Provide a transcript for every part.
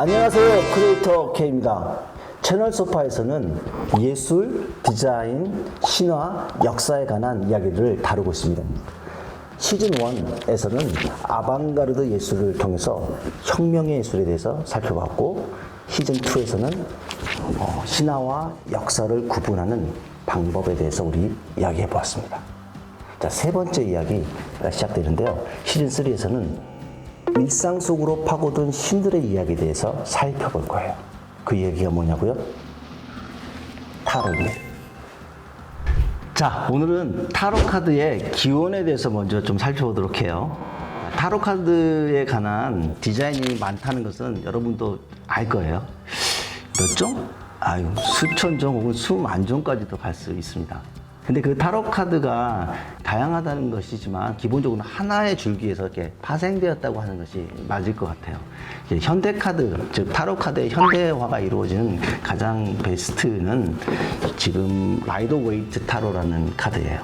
안녕하세요. 크리에이터 K입니다. 채널 소파에서는 예술, 디자인, 신화, 역사에 관한 이야기를 다루고 있습니다. 시즌 1에서는 아방가르드 예술을 통해서 혁명의 예술에 대해서 살펴봤고, 시즌 2에서는 신화와 역사를 구분하는 방법에 대해서 우리 이야기해 보았습니다. 자, 세 번째 이야기가 시작되는데요. 시즌 3에서는 일상 속으로 파고든 신들의 이야기에 대해서 살펴볼 거예요. 그 이야기가 뭐냐고요? 타로입니다. 자, 오늘은 타로 카드의 기원에 대해서 먼저 좀 살펴보도록 해요. 타로 카드에 관한 디자인이 많다는 것은 여러분도 알 거예요. 몇 종? 수천 종 혹은 수만 종까지도 갈 수 있습니다. 근데 그 타로 카드가 다양하다는 것이지만 기본적으로 하나의 줄기에서 이렇게 파생되었다고 하는 것이 맞을 것 같아요. 현대 카드, 즉 타로 카드의 현대화가 이루어지는 가장 베스트는 지금 라이더 웨이트 타로라는 카드예요.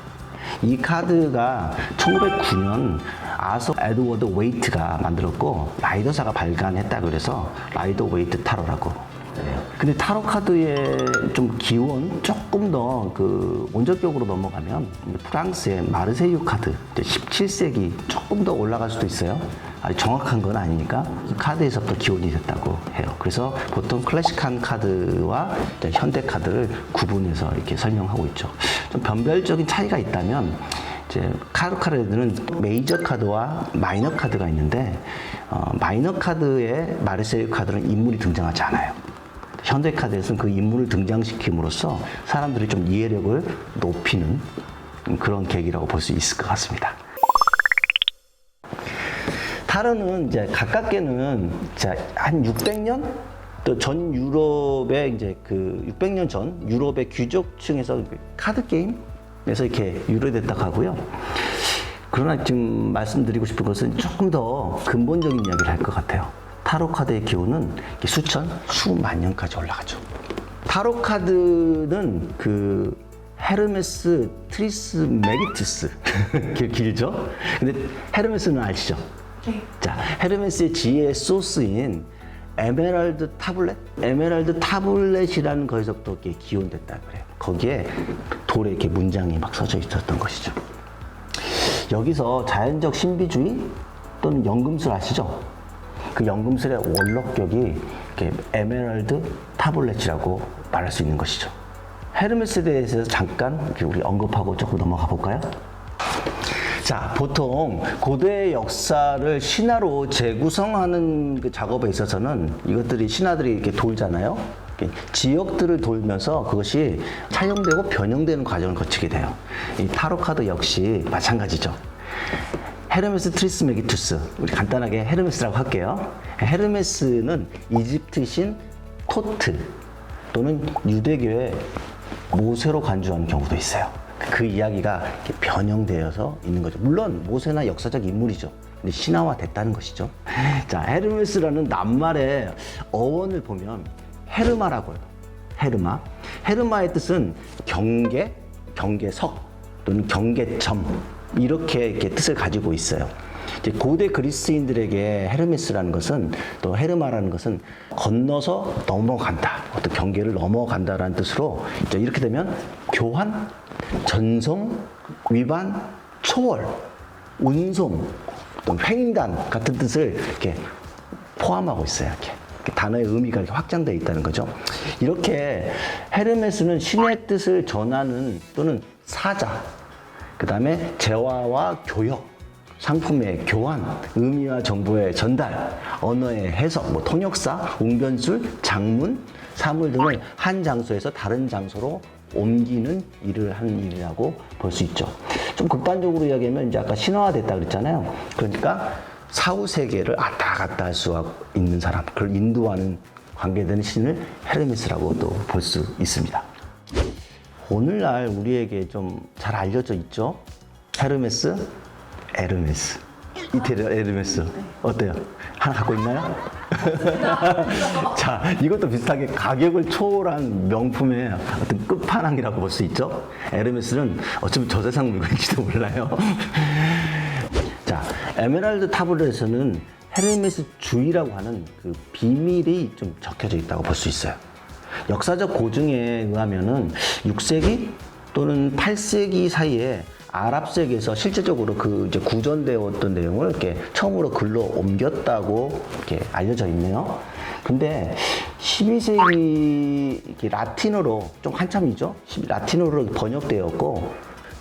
이 카드가 1909년 아서 에드워드 웨이트가 만들었고 라이더사가 발간했다 그래서 라이더 웨이트 타로라고. 근데 타로 카드의 좀 기원 조금 더 그 원적격으로 넘어가면 프랑스의 마르세유 카드 17세기 조금 더 올라갈 수도 있어요. 아주 정확한 건 아니니까 이 카드에서부터 기원이 됐다고 해요. 그래서 보통 클래식한 카드와 현대 카드를 구분해서 이렇게 설명하고 있죠. 좀 변별적인 차이가 있다면 이제 타로 카드는 메이저 카드와 마이너 카드가 있는데 마이너 카드의 마르세유 카드는 인물이 등장하지 않아요. 현대 카드에서는 그 인물을 등장시킴으로써 사람들이 좀 이해력을 높이는 그런 계기라고 볼 수 있을 것 같습니다. 타로는 이제 가깝게는 한 600년? 또 전 유럽의 이제 그 600년 전 유럽의 귀족층에서 카드 게임에서 이렇게 유래됐다고 하고요. 그러나 지금 말씀드리고 싶은 것은 조금 더 근본적인 이야기를 할 것 같아요. 타로 카드의 기호는 수천, 수만 년까지 올라가죠. 타로 카드는 그 헤르메스 트리스메기투스 길죠? 근데 헤르메스는 아시죠? 네. 자, 헤르메스의 지혜의 소스인 에메랄드 타블렛? 에메랄드 타블렛이라는 거에서부터 이렇게 기원됐다 그래요. 거기에 돌에 이렇게 문장이 막 써져 있었던 것이죠. 여기서 자연적 신비주의 또는 연금술 아시죠? 그 연금술의 원록격이 이렇게 에메랄드 타블렛이라고 말할 수 있는 것이죠. 헤르메스에 대해서 잠깐 우리 언급하고 조금 넘어가 볼까요? 자, 보통 고대의 역사를 신화로 재구성하는 그 작업에 있어서는 이것들이 신화들이 이렇게 돌잖아요. 이렇게 지역들을 돌면서 그것이 차용되고 변형되는 과정을 거치게 돼요. 이 타로 카드 역시 마찬가지죠. 헤르메스 트리스메기투스, 우리 간단하게 헤르메스라고 할게요. 헤르메스는 이집트 신 토트 또는 유대교의 모세로 간주하는 경우도 있어요. 그 이야기가 이렇게 변형되어서 있는 거죠. 물론 모세나 역사적 인물이죠. 근데 신화화됐다는 것이죠. 자, 헤르메스라는 낱말의 어원을 보면 헤르마라고 해요. 헤르마. 헤르마의 뜻은 경계, 경계석 또는 경계점. 이렇게 뜻을 가지고 있어요. 이제 고대 그리스인들에게 헤르메스라는 것은 또 헤르마라는 것은 건너서 넘어간다, 어떤 경계를 넘어간다라는 뜻으로 이제 이렇게 되면 교환, 전송, 위반, 초월, 운송, 또 횡단 같은 뜻을 이렇게 포함하고 있어요. 이렇게 단어의 의미가 이렇게 확장되어 있다는 거죠. 이렇게 헤르메스는 신의 뜻을 전하는 또는 사자, 그 다음에 재화와 교역, 상품의 교환, 의미와 정보의 전달, 언어의 해석, 통역사, 웅변술, 장문, 사물 등을 한 장소에서 다른 장소로 옮기는 일을 하는 일이라고 볼 수 있죠. 좀 극단적으로 이야기하면 이제 아까 신화화됐다 그랬잖아요. 그러니까 사후 세계를 왔다 갔다 할 수 있는 사람, 그걸 인도하는 관계되는 신을 헤르메스라고도 볼 수 있습니다. 오늘날 우리에게 좀 잘 알려져 있죠? 헤르메스, 에르메스. 이태리 에르메스. 어때요? 하나 갖고 있나요? 자, 이것도 비슷하게 가격을 초월한 명품의 어떤 끝판왕이라고 볼 수 있죠? 에르메스는 어쩌면 저세상 물건일지도 몰라요. 자, 에메랄드 타블렛에서는 헤르메스주의라고 하는 그 비밀이 좀 적혀져 있다고 볼 수 있어요. 역사적 고증에 의하면은 6세기 또는 8세기 사이에 아랍 세계에서 실제적으로 그 이제 구전되었던 내용을 이렇게 처음으로 글로 옮겼다고 이렇게 알려져 있네요. 근데 12세기 이렇게 라틴어로 좀 한참이죠. 라틴어로 번역되었고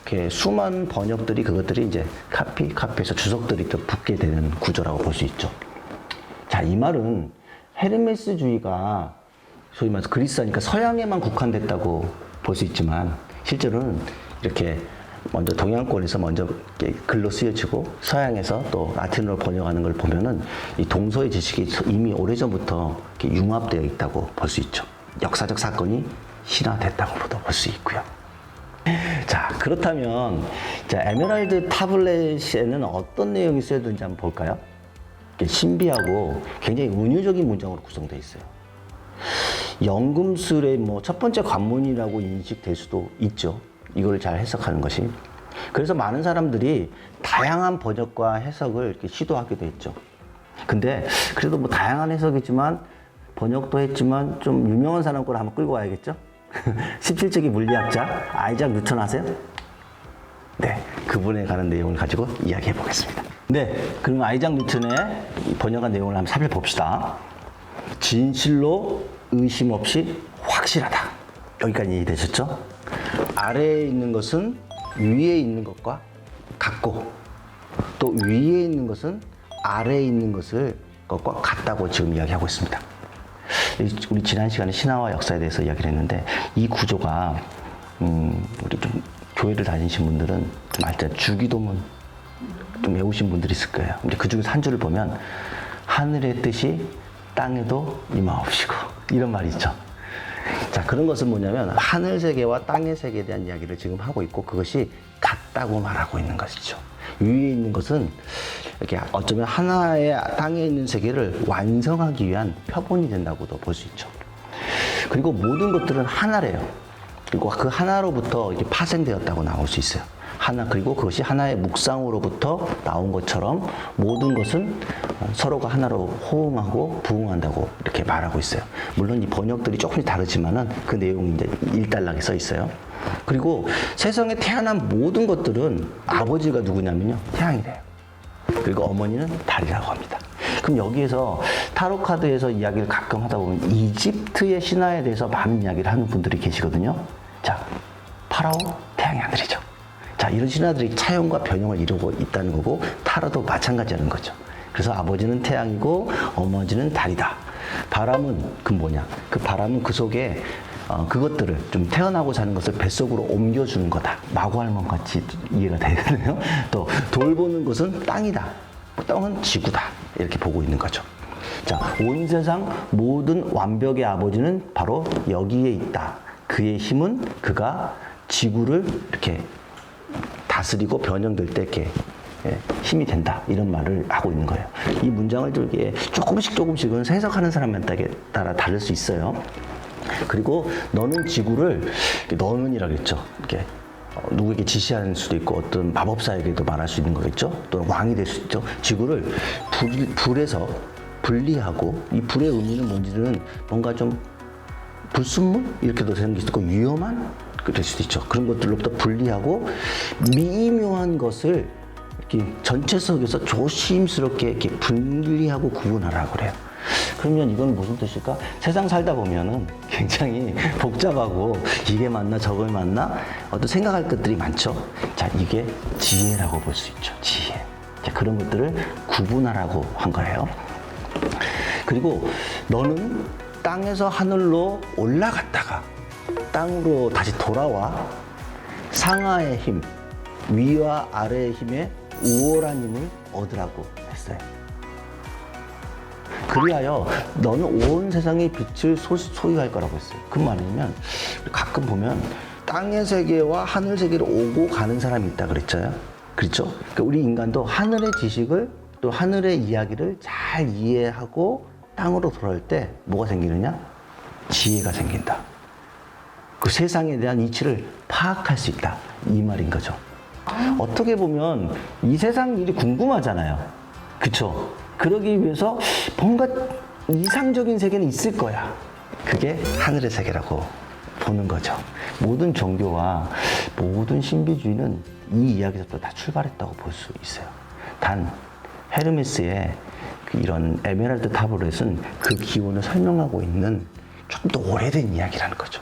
이렇게 수많은 번역들이 그것들이 이제 카피해서 주석들이 또 붙게 되는 구조라고 볼 수 있죠. 자, 이 말은 헤르메스주의가 소위 말해서 그리스 하니까 서양에만 국한됐다고 볼 수 있지만 실제로는 이렇게 먼저 동양권에서 먼저 글로 쓰여지고 서양에서 또 라틴어로 번역하는 걸 보면은 이 동서의 지식이 이미 오래전부터 이렇게 융합되어 있다고 볼 수 있죠. 역사적 사건이 신화됐다고도 볼 수 있고요. 자, 그렇다면 자, 에메랄드 타블렛에는 어떤 내용이 쓰여있는지 한번 볼까요? 신비하고 굉장히 은유적인 문장으로 구성되어 있어요. 연금술의 뭐 첫 번째 관문이라고 인식될 수도 있죠. 이걸 잘 해석하는 것이. 그래서 많은 사람들이 다양한 번역과 해석을 이렇게 시도하기도 했죠. 근데 그래도 뭐 다양한 해석이지만 번역도 했지만 좀 유명한 사람 걸 한번 끌고 와야겠죠? 17세기 물리학자 아이작 뉴턴 아세요? 네, 그분에 관한 내용을 가지고 이야기해 보겠습니다. 네, 그럼 아이작 뉴턴의 번역한 내용을 한번 살펴봅시다. 진실로 의심 없이 확실하다. 여기까지 이해되셨죠? 아래에 있는 것은 위에 있는 것과 같고 또 위에 있는 것은 아래에 있는 것과 같다고 지금 이야기하고 있습니다. 우리 지난 시간에 신화와 역사에 대해서 이야기를 했는데 이 구조가 우리 좀 교회를 다니신 분들은 좀 알죠. 주기도문 좀 외우신 분들이 있을 거예요. 근데 그 중에서 한 줄을 보면 하늘의 뜻이 땅에도 임하옵시고 이런 말이 있죠. 자, 그런 것은 뭐냐면 하늘 세계와 땅의 세계에 대한 이야기를 지금 하고 있고 그것이 같다고 말하고 있는 것이죠. 위에 있는 것은 이렇게 어쩌면 하나의 땅에 있는 세계를 완성하기 위한 표본이 된다고도 볼 수 있죠. 그리고 모든 것들은 하나래요. 그리고 그 하나로부터 이렇게 파생되었다고 나올 수 있어요. 하나, 그리고 그것이 하나의 묵상으로부터 나온 것처럼 모든 것은 서로가 하나로 호응하고 부응한다고 이렇게 말하고 있어요. 물론 이 번역들이 조금씩 다르지만은 그 내용이 이제 일단락에 써 있어요. 그리고 세상에 태어난 모든 것들은 아버지가 누구냐면요, 태양이래요. 그리고 어머니는 달이라고 합니다. 그럼 여기에서 타로 카드에서 이야기를 가끔 하다 보면 이집트의 신화에 대해서 많은 이야기를 하는 분들이 계시거든요. 자, 파라오 태양의 아들이죠. 자, 이런 신화들이 차용과 변형을 이루고 있다는 거고 타로도 마찬가지라는 거죠. 그래서 아버지는 태양이고 어머니는 달이다. 바람은 그 뭐냐? 그 바람은 그 속에 그것들을 좀 태어나고 사는 것을 뱃속으로 옮겨주는 거다. 마구할멈 같이 이해가 되거든요. 또 돌보는 것은 땅이다. 땅은 지구다. 이렇게 보고 있는 거죠. 자, 온 세상 모든 완벽의 아버지는 바로 여기에 있다. 그의 힘은 그가 지구를 이렇게 다스리고 변형될 때 이렇게 힘이 된다. 이런 말을 하고 있는 거예요. 이 문장을 이렇게 조금씩은 해석하는 사람에 따라 다를 수 있어요. 그리고 너는 지구를, 너는이라고 했죠. 이렇게 누구에게 지시하는 수도 있고 어떤 마법사에게도 말할 수 있는 거겠죠. 또는 왕이 될 수 있죠. 지구를 불에서 분리하고, 이 불의 의미는 뭔지는 뭔가 좀 불순물? 이렇게도 되는 게 있고 위험한? 될 수도 있죠. 그런 것들로부터 분리하고 미묘한 것을 이렇게 전체 속에서 조심스럽게 이렇게 분리하고 구분하라고 그래요. 그러면 이건 무슨 뜻일까? 세상 살다 보면은 굉장히 복잡하고 이게 맞나 저걸 맞나 어떤 생각할 것들이 많죠. 자, 이게 지혜라고 볼 수 있죠. 지혜. 자, 그런 것들을 구분하라고 한 거예요. 그리고 너는 땅에서 하늘로 올라갔다가 땅으로 다시 돌아와 상하의 힘, 위와 아래의 힘에 우월한 힘을 얻으라고 했어요. 그리하여 너는 온 세상의 빛을 소유할 거라고 했어요. 그 말이면 가끔 보면 땅의 세계와 하늘 세계를 오고 가는 사람이 있다 그랬잖아요. 그렇죠? 그러니까 우리 인간도 하늘의 지식을 또 하늘의 이야기를 잘 이해하고 땅으로 돌아올 때 뭐가 생기느냐? 지혜가 생긴다. 그 세상에 대한 이치를 파악할 수 있다. 이 말인 거죠. 어떻게 보면 이 세상 일이 궁금하잖아요. 그쵸? 그러기 위해서 뭔가 이상적인 세계는 있을 거야. 그게 하늘의 세계라고 보는 거죠. 모든 종교와 모든 신비주의는 이 이야기에서부터 다 출발했다고 볼 수 있어요. 단 헤르메스의 이런 에메랄드 타블렛은 그 기원을 설명하고 있는 좀 더 오래된 이야기라는 거죠.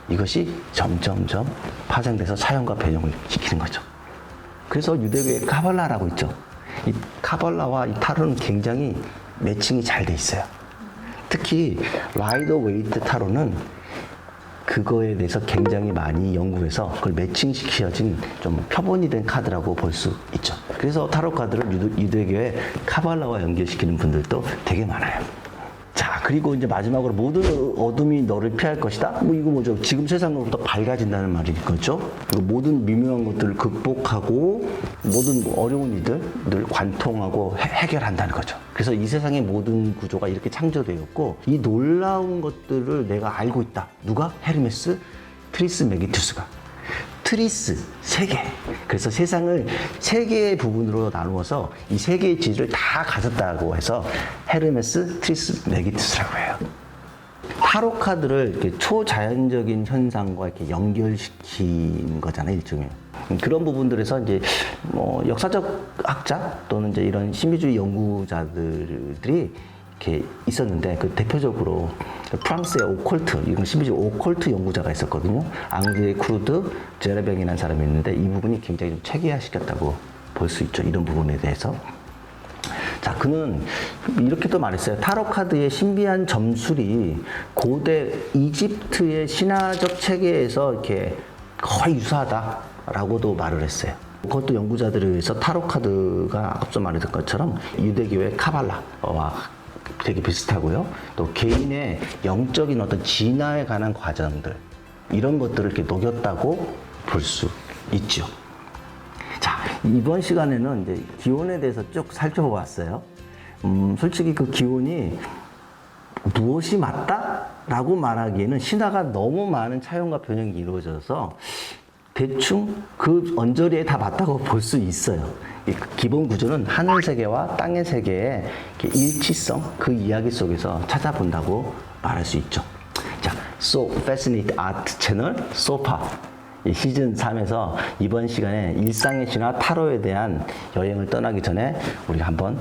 이것이 점점점 파생돼서 사용과 변형을 시키는 거죠. 그래서 유대교의 카발라라고 있죠. 이 카발라와 이 타로는 굉장히 매칭이 잘 돼 있어요. 특히 라이더 웨이트 타로는 그거에 대해서 굉장히 많이 연구해서 그걸 매칭시켜진 좀 표본이 된 카드라고 볼 수 있죠. 그래서 타로 카드를 유대교의 카발라와 연결시키는 분들도 되게 많아요. 자, 그리고 이제 마지막으로 모든 어둠이 너를 피할 것이다. 뭐 이거 뭐죠? 지금 세상으로부터 밝아진다는 말이겠죠. 그리고 모든 미묘한 것들을 극복하고 모든 어려운 일들을 관통하고 해결한다는 거죠. 그래서 이 세상의 모든 구조가 이렇게 창조되었고 이 놀라운 것들을 내가 알고 있다. 누가? 헤르메스 트리스메기투스가. 트리스, 세계. 그래서 세상을 세 개의 부분으로 나누어서 이 세 개의 질을 다 가졌다고 해서 헤르메스 트리스메기투스라고 해요. 타로 카드를 이렇게 초자연적인 현상과 이렇게 연결시키는 거잖아요, 일종의. 그런 부분들에서 이제 뭐 역사적 학자 또는 이제 이런 신비주의 연구자들이 이렇게 있었는데 그 대표적으로 프랑스의 오컬트, 이건 신비주의 오컬트 연구자가 있었거든요. 앙드레 크루드 제레뱅이라는 사람이 있는데 이 부분이 굉장히 좀 체계화시켰다고 볼 수 있죠. 이런 부분에 대해서. 자, 그는 이렇게도 말했어요. 타로 카드의 신비한 점술이 고대 이집트의 신화적 체계에서 이렇게 거의 유사하다라고도 말을 했어요. 그것도 연구자들에 의해서 타로 카드가 앞서 말했던 것처럼 유대교의 카발라와 되게 비슷하고요. 또 개인의 영적인 어떤 진화에 관한 과정들 이런 것들을 이렇게 녹였다고 볼 수 있죠. 자, 이번 시간에는 이제 기원에 대해서 쭉 살펴보았어요. 솔직히 그 기원이 무엇이 맞다라고 말하기에는 신화가 너무 많은 차용과 변형이 이루어져서 대충 그 언저리에 다 맞다고 볼 수 있어요. 이 기본 구조는 하늘 세계와 땅의 세계의 일치성, 그 이야기 속에서 찾아본다고 말할 수 있죠. 자, So Fascinated Art 채널 소파 이 시즌 3에서 이번 시간에 일상의 신화 타로에 대한 여행을 떠나기 전에 우리가 한번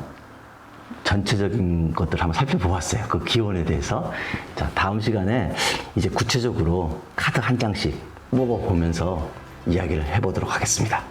전체적인 것들을 한번 살펴보았어요. 그 기원에 대해서. 자, 다음 시간에 이제 구체적으로 카드 한 장씩 뽑아보면서 이야기를 해보도록 하겠습니다.